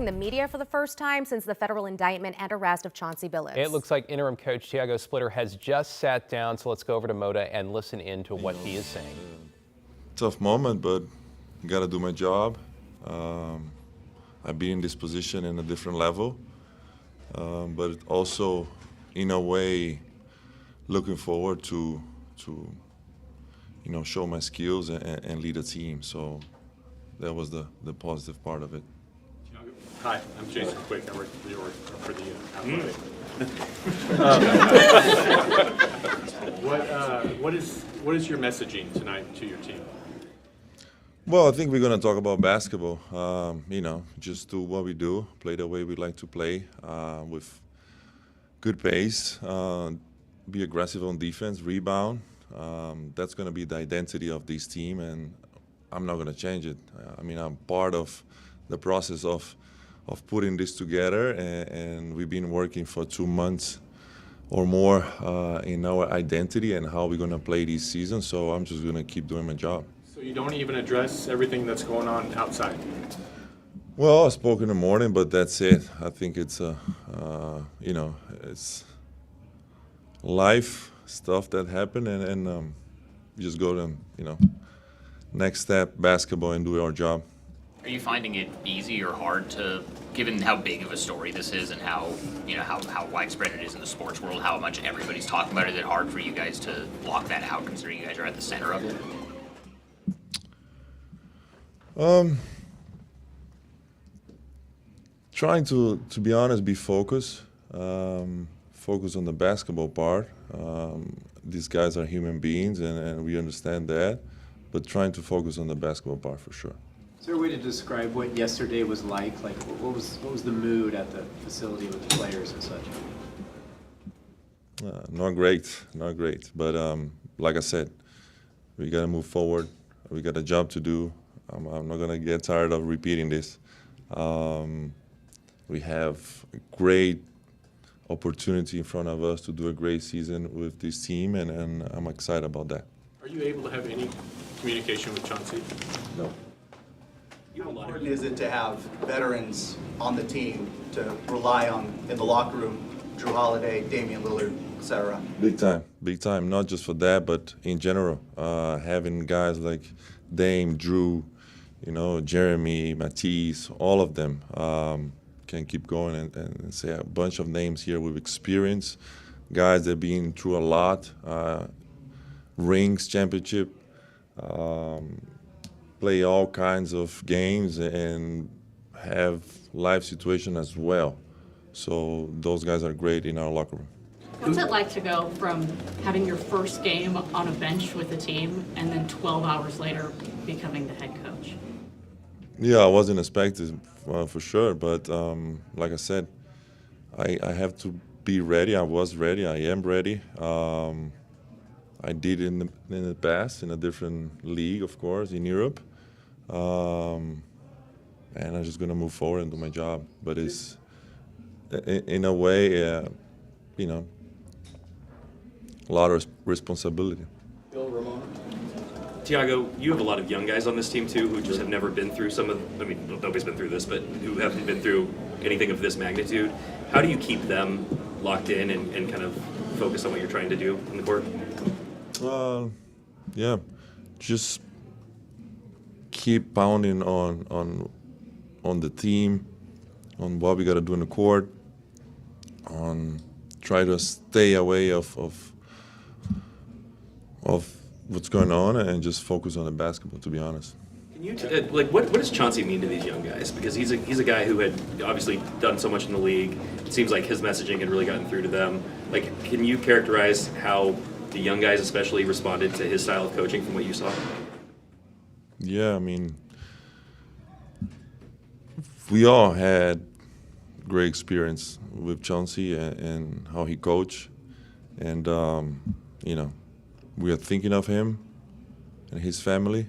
The media for the first time since the federal indictment and arrest of Chauncey Billups. It looks like interim coach Tiago Splitter has just sat down, so let's go over to Moda and listen in to what he is saying. Tough moment, but got to do my job. I've been in this position in a different level, but also, in a way, looking forward to show my skills and lead a team. So that was the positive part of it. Hi, I'm Jason Quick. I work for the Athletic. What is your messaging tonight to your team? Well, I think we're going to talk about basketball. Just do what we do, play the way we like to play, with good pace, be aggressive on defense, rebound. That's going to be the identity of this team, and I'm not going to change it. I'm part of the process of putting this together, and we've been working for 2 months or more in our identity and how we're going to play this season, so I'm just going to keep doing my job. So you don't even address everything that's going on outside? Well, I spoke in the morning, but that's it. I think it's it's life stuff that happened, and we just go to next step, basketball, and do our job. Are you finding it easy or hard to, given how big of a story this is and how widespread it is in the sports world, how much everybody's talking about it, is it hard for you guys to block that out, considering you guys are at the center of it? Trying to be honest, be focused. Focus on the basketball part. These guys are human beings, and we understand that, but trying to focus on the basketball part for sure. Is there a way to describe what yesterday was like? Like, what was the mood at the facility with the players and such? Not great. But like I said, we got to move forward. We got a job to do. I'm not gonna get tired of repeating this. We have a great opportunity in front of us to do a great season with this team, and I'm excited about that. Are you able to have any communication with Chauncey? No. How important is it to have veterans on the team to rely on in the locker room? Drew Holiday, Damian Lillard, etc. Big time. Not just for that, but in general, having guys like Dame, Drew, Jeremy, Matisse, all of them can keep going and say a bunch of names here with experience, guys that have been through a lot, rings, championship. Play all kinds of games and have life situation as well. So those guys are great in our locker room. What's it like to go from having your first game on a bench with the team and then 12 hours later becoming the head coach? Yeah, I wasn't expecting for sure, but like I said, I have to be ready. I was ready. I am ready. I did in the past in a different league, of course, in Europe. And I'm just gonna move forward and do my job. But it's in a way, a lot of responsibility. Tiago, you have a lot of young guys on this team too who just have never been through nobody's been through this, but who haven't been through anything of this magnitude. How do you keep them locked in and kind of focus on what you're trying to do on the court? Yeah, just keep pounding on the team, on what we got to do in the court, on try to stay away of what's going on and just focus on the basketball, to be honest. Can you what does Chauncey mean to these young guys? Because he's a guy who had obviously done so much in the league. It seems like his messaging had really gotten through to them. Can you characterize how the young guys especially responded to his style of coaching from what you saw? Yeah, we all had great experience with Chauncey and how he coached, and we are thinking of him and his family,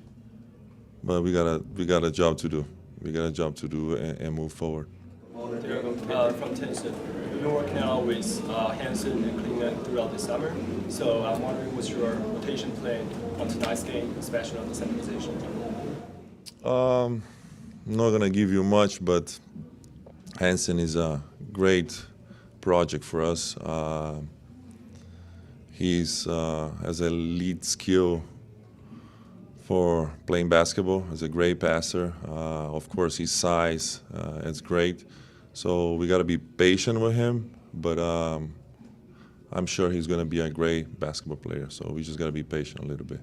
but we got a job to do. We got a job to do and move forward. From Tennyson. You've been working out with Hansen and Cleveland throughout the summer, so I'm wondering what's your rotation plan on tonight's game, especially on the center position? I'm not gonna give you much, but Hansen is a great project for us. He's has a lead skill for playing basketball. He's a great passer. Of course, his size is great. So we got to be patient with him, but I'm sure he's going to be a great basketball player. So we just got to be patient a little bit.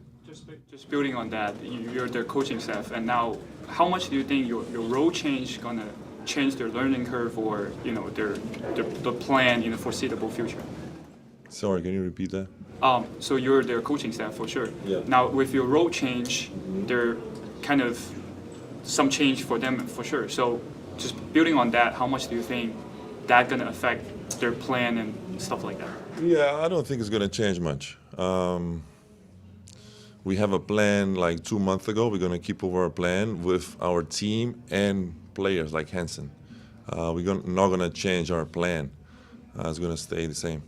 Just building on that, you're their coaching staff, and now how much do you think your role change gonna change their learning curve, or the plan in the foreseeable future? Sorry, can you repeat that? So you're their coaching staff for sure. Yeah. Now with your role change, there kind of some change for them for sure. So just building on that, how much do you think that gonna affect their plan and stuff like that? Yeah, I don't think it's going to change much. We have a plan like 2 months ago. We're going to keep over our plan with our team and players like Hansen. We're not going to change our plan. It's going to stay the same.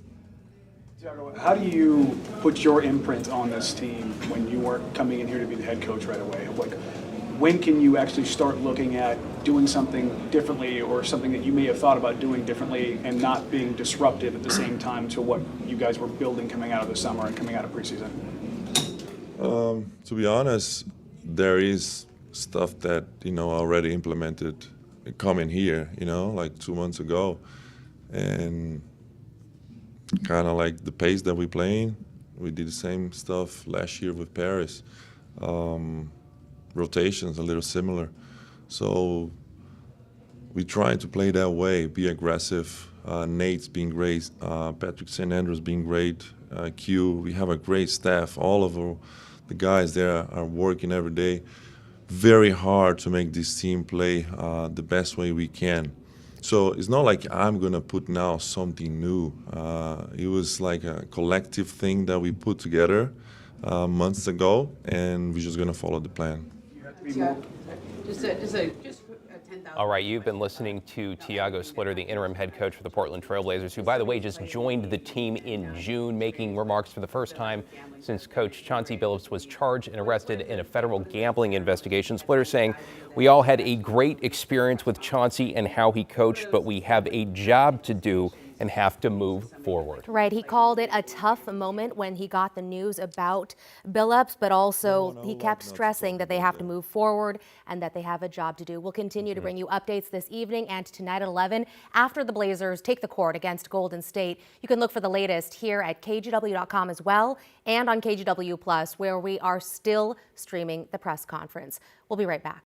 Tiago, how do you put your imprint on this team when you weren't coming in here to be the head coach right away? Like, when can you actually start looking at doing something differently, or something that you may have thought about doing differently and not being disruptive at the same time to what you guys were building coming out of the summer and coming out of preseason? To be honest, there is stuff that already implemented coming here, like 2 months ago, and kind of like the pace that we're playing. We did the same stuff last year with Paris. Rotations a little similar, so we try to play that way, be aggressive. Nate's being great, Patrick St. Andrews being great, Q. We have a great staff. All of the guys there are working every day very hard to make this team play the best way we can. So it's not like I'm gonna put now something new. It was like a collective thing that we put together months ago, and we're just gonna follow the plan. All right, you've been listening to Tiago Splitter, the interim head coach for the Portland Trail Blazers, who, by the way, just joined the team in June, making remarks for the first time since coach Chauncey Billups was charged and arrested in a federal gambling investigation. Splitter saying, "We all had a great experience with Chauncey and how he coached, but we have a job to do and have to move forward." Right. He called it a tough moment when he got the news about Billups, but also he kept stressing that they have to move forward and that they have a job to do. We'll continue to bring you updates this evening and tonight at 11 after the Blazers take the court against Golden State. You can look for the latest here at KGW.com as well, and on KGW Plus, where we are still streaming the press conference. We'll be right back.